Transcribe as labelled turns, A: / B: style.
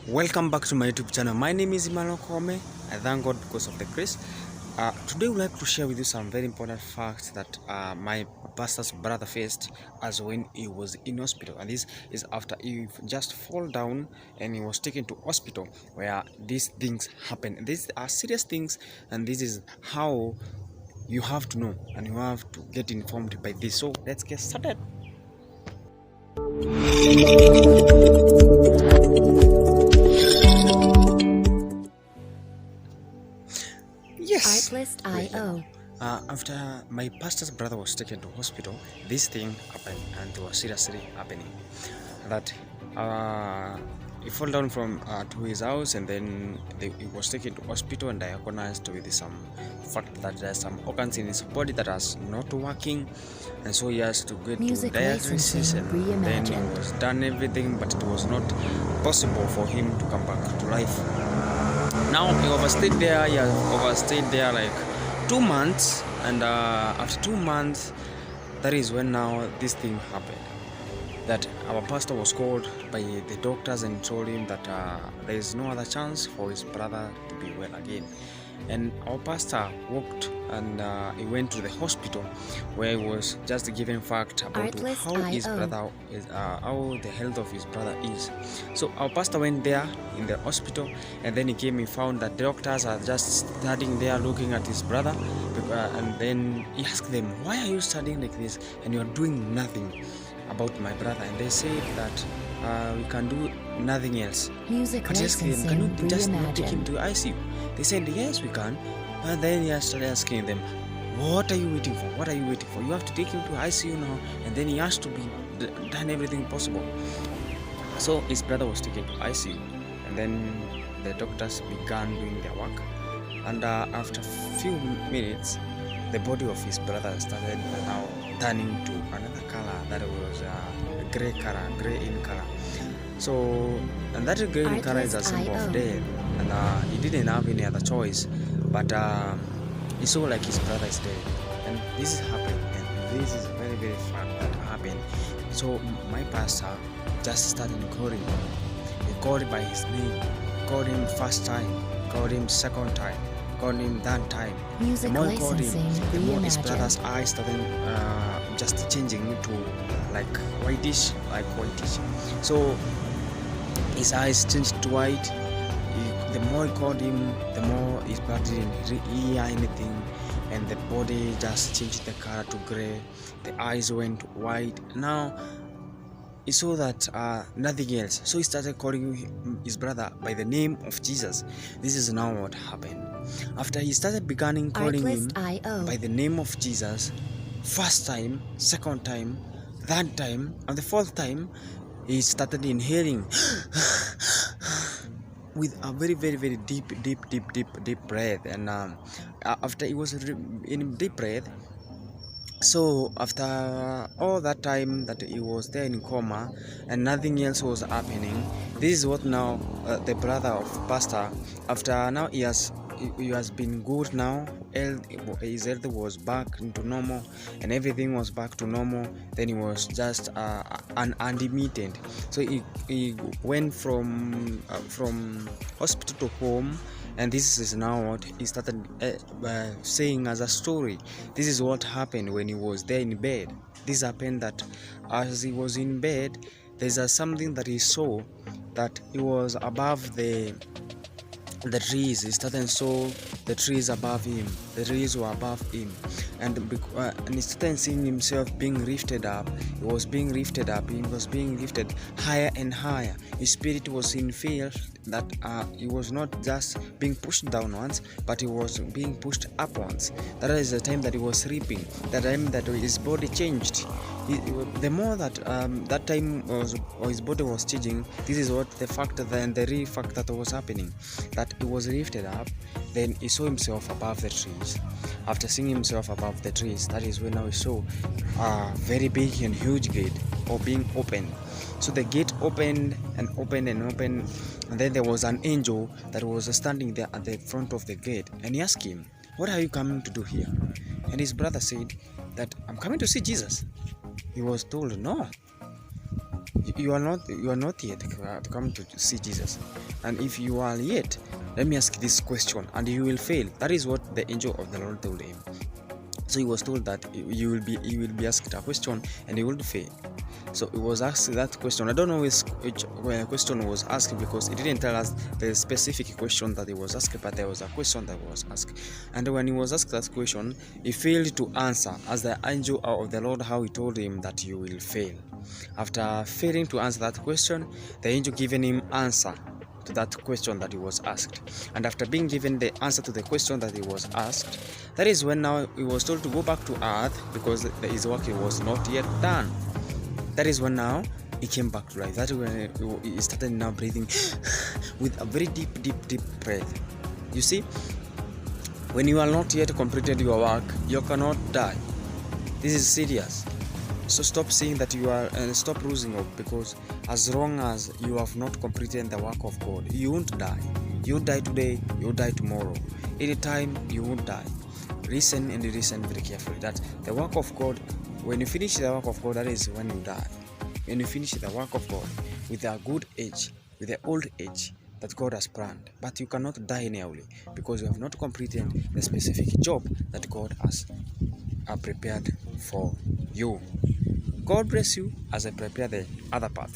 A: Welcome back to my YouTube channel. My name is Emmanuel Kome. I thank God because of the grace. Today we'd like to share with you some very important facts that my pastor's brother faced as when he was in hospital, and this is after he just fall down and he was taken to hospital where these things happen. These are serious things, and this is how you have to know and you have to get informed by this. So let's get started. Yes. After my pastor's brother was taken to hospital, this thing happened, and it was seriously happening. That he fell down from to his house, and then he was taken to hospital and diagnosed with some fact that there's some organs in his body that are not working, and so he has to get to dialysis, and then he was done everything, but it was not possible for him to come back to life. Now he overstayed there like 2 months, and after 2 months, that is when now this thing happened. That our pastor was called by the doctors and told him that there is no other chance for his brother to be well again. And our pastor walked and he went to the hospital where he was just given fact about how his brother is, how the health of his brother is. So our pastor went there in the hospital, and then he found that the doctors are just standing there looking at his brother, and then he asked them, "Why are you standing like this and you are doing nothing about my brother?" And they said that we can do nothing else. But he asked them, "Can you just not take him to ICU?" They said, "Yes, we can." And then he started asking them, "What are you waiting for? What are you waiting for? You have to take him to ICU now." And then he has to be done everything possible. So his brother was taken to ICU, and then the doctors began doing their work. And after a few minutes, the body of his brother started now turning to another color that was gray in color. So, and that gray in color is a symbol of death, and he didn't have any other choice, but he saw like his brother is dead, and this is happening, and this is very, very fact that happened. So my pastor just started calling him. He called him by his name, called him first time, called him second time, called him that time. The more he called him, the more his brother's eyes started just changing to like whitish. So his eyes changed to white. The more he called him, the more his brother didn't hear anything, and the body just changed the color to gray. The eyes went white. Now he saw that nothing else, so he started calling his brother by the name of Jesus. This is now what happened. After he started beginning calling him by the name of Jesus, first time, second time, third time, and the fourth time, he started inhaling with a very, very, very deep breath. And after he was in deep breath, so after all that time that he was there in coma and nothing else was happening, this is what now the brother of pastor, after now he has been good now, his health was back into normal and everything was back to normal. Then he was just unlimited. So he went from hospital to home, and this is now what he started saying as a story. This is what happened when he was there in bed. This happened that as he was in bed, there's something that he saw, that he was above the trees. He started saw the trees above him. The trees were above him, and he started seeing himself being lifted up. He was being lifted up. He was being lifted higher and higher. His spirit was in fear that he was not just being pushed downwards, but he was being pushed upwards. That is the time that he was sleeping. The time that his body changed. The more that that time was, or his body was changing, this is what the fact that the real fact that was happening, that he was lifted up. Then he saw himself above the trees. After seeing himself above the trees, that is when now he saw a very big and huge gate or being opened. So the gate opened and opened and opened, and then there was an angel that was standing there at the front of the gate, and he asked him, "What are you coming to do here?" And his brother said that, "I'm coming to see Jesus." He was told, "No, You are not yet to come to see Jesus. And if you are yet, let me ask this question, and you will fail. That is what the angel of the Lord told him. So he was told that you will be asked a question and he would fail. So he was asked that question. I don't know which question was asked, because it didn't tell us the specific question that he was asked, but there was a question that was asked. And when he was asked that question, he failed to answer, as the angel of the Lord, how he told him that you will fail. After failing to answer that question, the angel given him answer to that question that he was asked. And after being given the answer to the question that he was asked, that is when now he was told to go back to earth, because his work was not yet done. That is when now he came back to life. That is when he started now breathing with a very deep breath. You see, when you are not yet completed your work, you cannot die. This is serious. So stop saying that you are, and stop losing hope, because as long as you have not completed the work of God, you won't die. You die today, you die tomorrow. Anytime you won't die. Listen and listen very carefully, that the work of God, when you finish the work of God, that is when you die. When you finish the work of God with a good age, with the old age that God has planned, but you cannot die anyhow, because you have not completed the specific job that God has prepared for you. God bless you as I prepare the other part.